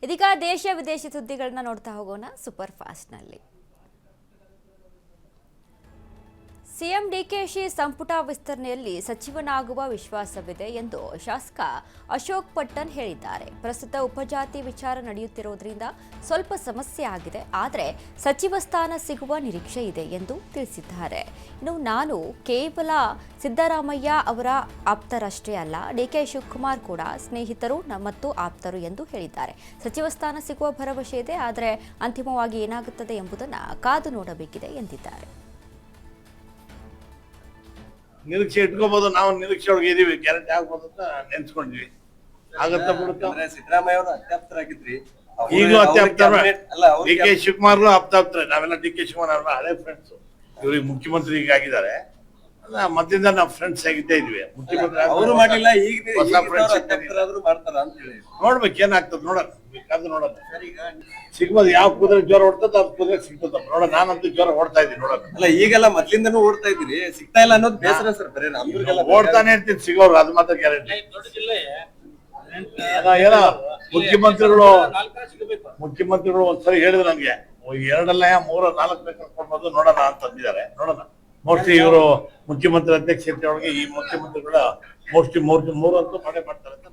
ಇದೀಗ ದೇಶ ವಿದೇಶಿ ಸುದ್ದಿಗಳನ್ನ ನೋಡ್ತಾ ಹೋಗೋಣ ಸೂಪರ್ ಫಾಸ್ಟ್ನಲ್ಲಿ. ಸಿಎಂ ಡಿಕೆಶಿ ಸಂಪುಟ ವಿಸ್ತರಣೆಯಲ್ಲಿ ಸಚಿವನಾಗುವ ವಿಶ್ವಾಸವಿದೆ ಎಂದು ಶಾಸಕ ಅಶೋಕ್ ಪಟ್ಟಣ್ ಹೇಳಿದ್ದಾರೆ. ಪ್ರಸ್ತುತ ಉಪಜಾತಿ ವಿಚಾರ ನಡೆಯುತ್ತಿರುವುದರಿಂದ ಸ್ವಲ್ಪ ಸಮಸ್ಯೆ ಆಗಿದೆ, ಆದರೆ ಸಚಿವ ಸ್ಥಾನ ಸಿಗುವ ನಿರೀಕ್ಷೆ ಇದೆ ಎಂದು ತಿಳಿಸಿದ್ದಾರೆ. ಇನ್ನು ನಾನು ಕೇವಲ ಸಿದ್ದರಾಮಯ್ಯ ಅವರ ಆಪ್ತರಷ್ಟೇ ಅಲ್ಲ, ಡಿಕೆ ಶಿವಕುಮಾರ್ ಕೂಡ ಸ್ನೇಹಿತರು ಮತ್ತು ಆಪ್ತರು ಎಂದು ಹೇಳಿದ್ದಾರೆ. ಸಚಿವ ಸ್ಥಾನ ಸಿಗುವ ಭರವಸೆ ಇದೆ, ಆದರೆ ಅಂತಿಮವಾಗಿ ಏನಾಗುತ್ತದೆ ಎಂಬುದನ್ನು ಕಾದು ನೋಡಬೇಕಿದೆ ಎಂದಿದ್ದಾರೆ. ನಿರೀಕ್ಷೆ ಇಟ್ಕೋಬಹುದು, ನಾವು ನಿರೀಕ್ಷೆ ಒಳಗೆ ಇದೀವಿ, ಗ್ಯಾರಂಟಿ ಆಗ್ಬೋದು ಅಂತ ನೆನ್ಸ್ಕೊಂಡಿದ್ವಿ. ಆಗತ್ತ ಬಿಡುತ್ತೆ. ಸಿದ್ದರಾಮಯ್ಯ ಅವರು ಅತ್ಯಾಪ್ತರಾಗಿದ್ರಿ, ಈಗಲೂ ಅತ್ಯಾಪ್ತರ. ಡಿ ಕೆ ಶಿವಕುಮಾರ್ ಅಪ್ತಾಪ್ತಾರೆ. ನಾವೆಲ್ಲ ಡಿ ಕೆ ಶಿವಕುಮಾರ್ ಅವರ ಹಳೆ ಫ್ರೆಂಡ್ಸ್. ಇವ್ರಿಗೆ ಮುಖ್ಯಮಂತ್ರಿ ಈಗ ಆಗಿದ್ದಾರೆ, ಮತ್ತಿಂದ ನಾವು ಫ್ರೆಂಡ್ಸ್ ಆಗಿದ್ದೇ ಇದ್ವಿ. ಮುಖ್ಯಮಂತ್ರಿ ಅವರು ಮಾಡಿಲ್ಲ, ಈಗ ಹೊಸ ಫ್ರೆಂಡ್ಸ್ ಮಾಡ್ತಾರ ಅಂತ ಹೇಳಿ ನೋಡ್ಬೇಕು ಏನಾಗ್ತದೆ. ನೋಡೋಣ ಸಿಗ್ಬೋದು. ಯಾವ ಕುದುರೆ ಜ್ವರ ಹೊಡ್ತದ ಅದ್ ಕುದುರೆ ಸಿಗ್ತದ ನೋಡ. ನಾನಂತೂ ಜ್ವರ ಓಡ್ತಾ ಇದ್ದೀನಿ ನೋಡೋಣ. ಅಲ್ಲ, ಈಗೆಲ್ಲ ಮೊದ್ಲಿಂದನೂ ಓಡ್ತಾ ಇದ್ರಿ, ಸಿಗ್ತಾ ಇಲ್ಲ ಅನ್ನೋದು ಬೇಸರ ಸರ್. ಬರೀ ಓಡ್ತಾನೆ ಇರ್ತೀನಿ, ಸಿಗೋರು ಅದು ಮಾತ್ರ ಗ್ಯಾರಂಟಿ. ಏನೋ ಮುಖ್ಯಮಂತ್ರಿಗಳು ಒಂದ್ಸರಿ ಹೇಳಿದ್ರು ನನ್ಗೆ, 2 ಅಲ್ಲ 3 4 ಬೇಕು ಕೊಡ್ಬೋದು, ನೋಡೋಣ ಅಂತ ಅಂದಿದ್ದಾರೆ. ನೋಡೋಣ. ಮೋಸ್ಟ್ಲಿ ಇವರು ಮುಖ್ಯಮಂತ್ರಿ ಅಧ್ಯಕ್ಷತೆ ಒಳಗೆ ಈ ಮುಖ್ಯಮಂತ್ರಿಗಳ ಮೋಸ್ಟ್ಲಿ 3 ಅಂತೂ ಮಾಡ್ತಾರೆ ಅಂತ.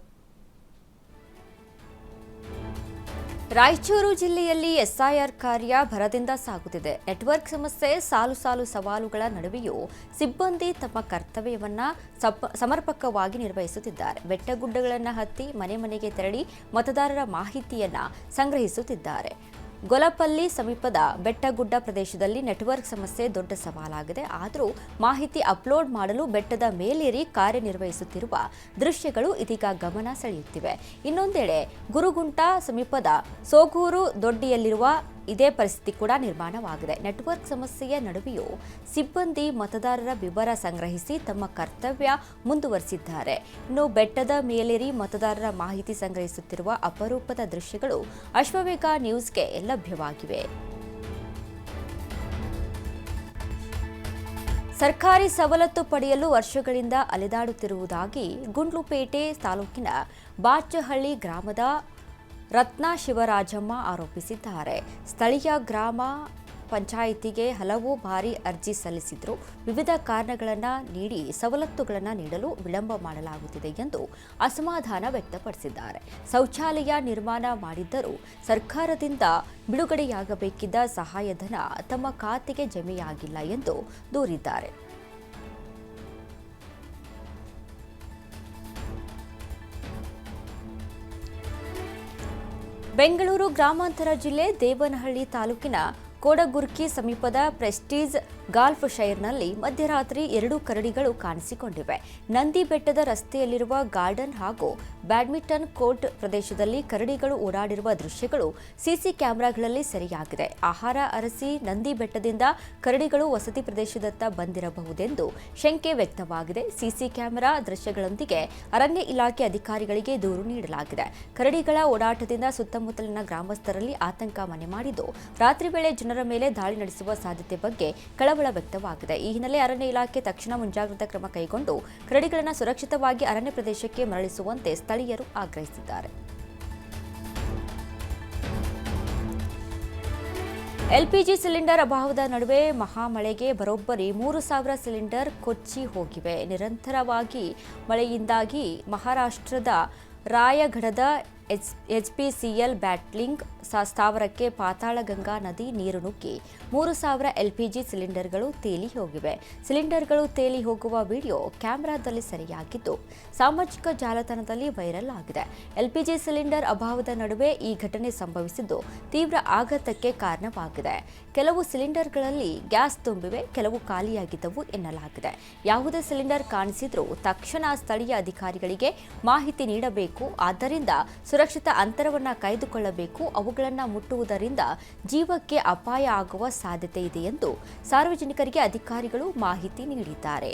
ರಾಯಚೂರು ಜಿಲ್ಲೆಯಲ್ಲಿ ಎಸ್ಐಆರ್ ಕಾರ್ಯ ಭರದಿಂದ ಸಾಗುತ್ತಿದೆ. ನೆಟ್ವರ್ಕ್ ಸಮಸ್ಯೆ, ಸಾಲು ಸವಾಲುಗಳ ನಡುವೆಯೂ ಸಿಬ್ಬಂದಿ ತಮ್ಮ ಕರ್ತವ್ಯವನ್ನು ಸಮರ್ಪಕವಾಗಿ ನಿರ್ವಹಿಸುತ್ತಿದ್ದಾರೆ. ಬೆಟ್ಟಗುಡ್ಡಗಳನ್ನು ಹತ್ತಿ ಮನೆ ಮನೆಗೆ ತೆರಳಿ ಮತದಾರರ ಮಾಹಿತಿಯನ್ನು ಸಂಗ್ರಹಿಸುತ್ತಿದ್ದಾರೆ. ಗೊಲಪಲ್ಲಿ ಸಮೀಪದ ಬೆಟ್ಟಗುಡ್ಡ ಪ್ರದೇಶದಲ್ಲಿ ನೆಟ್ವರ್ಕ್ ಸಮಸ್ಯೆ ದೊಡ್ಡ ಸವಾಲಾಗಿದೆ. ಆದರೂ ಮಾಹಿತಿ ಅಪ್ಲೋಡ್ ಮಾಡಲು ಬೆಟ್ಟದ ಮೇಲೇರಿ ಕಾರ್ಯನಿರ್ವಹಿಸುತ್ತಿರುವ ದೃಶ್ಯಗಳು ಇದೀಗ ಗಮನ ಸೆಳೆಯುತ್ತಿವೆ. ಇನ್ನೊಂದೆಡೆ ಗುರುಗುಂಟ ಸಮೀಪದ ಸೋಗೂರು ದೊಡ್ಡಿಯಲ್ಲಿರುವ ಇದೇ ಪರಿಸ್ಥಿತಿ ಕೂಡ ನಿರ್ಮಾಣವಾಗಿದೆ. ನೆಟ್ವರ್ಕ್ ಸಮಸ್ಯೆಯ ನಡುವೆಯೂ ಸಿಬ್ಬಂದಿ ಮತದಾರರ ವಿವರ ಸಂಗ್ರಹಿಸಿ ತಮ್ಮ ಕರ್ತವ್ಯ ಮುಂದುವರೆಸಿದ್ದಾರೆ. ಇನ್ನು ಬೆಟ್ಟದ ಮೇಲೇರಿ ಮತದಾರರ ಮಾಹಿತಿ ಸಂಗ್ರಹಿಸುತ್ತಿರುವ ಅಪರೂಪದ ದೃಶ್ಯಗಳು ಅಶ್ವವೇಗ ನ್ಯೂಸ್ಗೆ ಲಭ್ಯವಾಗಿವೆ. ಸರ್ಕಾರಿ ಸವಲತ್ತು ಪಡೆಯಲು ವರ್ಷಗಳಿಂದ ಅಲೆದಾಡುತ್ತಿರುವುದಾಗಿ ಗುಂಡ್ಲುಪೇಟೆ ತಾಲೂಕಿನ ಬಾಚಹಳ್ಳಿ ಗ್ರಾಮದ ರತ್ನ ಶಿವರಾಜಮ್ಮ ಆರೋಪಿಸಿದ್ದಾರೆ. ಸ್ಥಳೀಯ ಗ್ರಾಮ ಪಂಚಾಯಿತಿಗೆ ಹಲವು ಬಾರಿ ಅರ್ಜಿ ಸಲ್ಲಿಸಿದ್ರು. ವಿವಿಧ ಕಾರಣಗಳನ್ನು ನೀಡಿ ಸವಲತ್ತುಗಳನ್ನು ನೀಡಲು ವಿಳಂಬ ಮಾಡಲಾಗುತ್ತಿದೆ ಎಂದು ಅಸಮಾಧಾನ ವ್ಯಕ್ತಪಡಿಸಿದ್ದಾರೆ. ಶೌಚಾಲಯ ನಿರ್ಮಾಣ ಮಾಡಿದ್ದರೂ ಸರ್ಕಾರದಿಂದ ಬಿಡುಗಡೆಯಾಗಬೇಕಿದ್ದ ಸಹಾಯಧನ ತಮ್ಮ ಖಾತೆಗೆ ಜಮೆಯಾಗಿಲ್ಲ ಎಂದು ದೂರಿದ್ದಾರೆ. ಬೆಂಗಳೂರು ಗ್ರಾಮಾಂತರ ಜಿಲ್ಲೆ ದೇವನಹಳ್ಳಿ ತಾಲೂಕಿನ ಕೋಡಗುರ್ಕಿ ಸಮೀಪದ ಪ್ರೆಸ್ಟೀಜ್ ಗಾಲ್ಫ್ ಶೈರ್ನಲ್ಲಿ ಮಧ್ಯರಾತ್ರಿ 2 ಕರಡಿಗಳು ಕಾಣಿಸಿಕೊಂಡಿವೆ. ನಂದಿ ಬೆಟ್ಟದ ರಸ್ತೆಯಲ್ಲಿರುವ ಗಾರ್ಡನ್ ಹಾಗೂ ಬ್ಯಾಡ್ಮಿಂಟನ್ ಕೋರ್ಟ್ ಪ್ರದೇಶದಲ್ಲಿ ಕರಡಿಗಳು ಓಡಾಡಿರುವ ದೃಶ್ಯಗಳು ಸಿಸಿ ಕ್ಯಾಮೆರಾಗಳಲ್ಲಿ ಸೆರೆಯಾಗಿದೆ. ಆಹಾರ ಅರಸಿ ನಂದಿ ಬೆಟ್ಟದಿಂದ ಕರಡಿಗಳು ವಸತಿ ಪ್ರದೇಶದತ್ತ ಬಂದಿರಬಹುದೆಂದು ಶಂಕೆ ವ್ಯಕ್ತವಾಗಿದೆ. ಸಿಸಿ ಕ್ಯಾಮೆರಾ ದೃಶ್ಯಗಳೊಂದಿಗೆ ಅರಣ್ಯ ಇಲಾಖೆ ಅಧಿಕಾರಿಗಳಿಗೆ ದೂರು ನೀಡಲಾಗಿದೆ. ಕರಡಿಗಳ ಓಡಾಟದಿಂದ ಸುತ್ತಮುತ್ತಲಿನ ಗ್ರಾಮಸ್ಥರಲ್ಲಿ ಆತಂಕ ಮನೆ ಮಾಡಿದ್ದು, ರಾತ್ರಿ ವೇಳೆ ಜನರ ಮೇಲೆ ದಾಳಿ ನಡೆಸುವ ಸಾಧ್ಯತೆ ಬಗ್ಗೆ ಕಳವಳ ವ್ಯಕ್ತವಾಗಿದೆ. ಈ ಹಿನ್ನೆಲೆ ಅರಣ್ಯ ಇಲಾಖೆ ತಕ್ಷಣ ಮುಂಜಾಗ್ರತಾ ಕ್ರಮ ಕೈಗೊಂಡು ಕರಡಿಗಳನ್ನು ಸುರಕ್ಷಿತವಾಗಿ ಅರಣ್ಯ ಪ್ರದೇಶಕ್ಕೆ ಮರಳಿಸುವಂತೆ ಸ್ಥಳೀಯರು ಆಗ್ರಹಿಸಿದ್ದಾರೆ. ಎಲ್ಪಿಜಿ ಸಿಲಿಂಡರ್ ಅಭಾವದ ನಡುವೆ ಮಹಾಮಳೆಗೆ ಬರೋಬ್ಬರಿ 3,000 ಸಿಲಿಂಡರ್ ಕೊಚ್ಚಿ ಹೋಗಿವೆ. ನಿರಂತರವಾಗಿ ಮಳೆಯಿಂದಾಗಿ ಮಹಾರಾಷ್ಟ್ರದ ರಾಯಗಢದ ಎಚ್ಪಿಸಿಎಲ್ ಬ್ಯಾಟ್ಲಿಂಗ್ ಸ್ಥಾವರಕ್ಕೆ ಪಾತಾಳಗಂಗಾ ನದಿ ನೀರು ನುಗ್ಗಿ 3,000 ಎಲ್ಪಿಜಿ ಸಿಲಿಂಡರ್ಗಳು ತೇಲಿ ಹೋಗಿವೆ. ಸಿಲಿಂಡರ್ಗಳು ತೇಲಿ ಹೋಗುವ ವಿಡಿಯೋ ಕ್ಯಾಮೆರಾದಲ್ಲಿ ಸೆರೆಯಾಗಿದ್ದು ಸಾಮಾಜಿಕ ಜಾಲತಾಣದಲ್ಲಿ ವೈರಲ್ ಆಗಿದೆ. ಎಲ್ಪಿಜಿ ಸಿಲಿಂಡರ್ ಅಭಾವದ ನಡುವೆ ಈ ಘಟನೆ ಸಂಭವಿಸಿದ್ದು ತೀವ್ರ ಆಘಾತಕ್ಕೆ ಕಾರಣವಾಗಿದೆ. ಕೆಲವು ಸಿಲಿಂಡರ್ಗಳಲ್ಲಿ ಗ್ಯಾಸ್ ತುಂಬಿವೆ, ಕೆಲವು ಖಾಲಿಯಾಗಿದ್ದವು ಎನ್ನಲಾಗಿದೆ. ಯಾವುದೇ ಸಿಲಿಂಡರ್ ಕಾಣಿಸಿದ್ರೂ ತಕ್ಷಣ ಸ್ಥಳೀಯ ಅಧಿಕಾರಿಗಳಿಗೆ ಮಾಹಿತಿ ನೀಡಬೇಕು. ಆದ್ದರಿಂದ ಸುರಕ್ಷಿತ ಅಂತರವನ್ನು ಕಾಯ್ದುಕೊಳ್ಳಬೇಕು. ಅವುಗಳನ್ನು ಮುಟ್ಟುವುದರಿಂದ ಜೀವಕ್ಕೆ ಅಪಾಯ ಆಗುವ ಸಾಧ್ಯತೆ ಇದೆ ಎಂದು ಸಾರ್ವಜನಿಕರಿಗೆ ಅಧಿಕಾರಿಗಳು ಮಾಹಿತಿ ನೀಡಿದ್ದಾರೆ.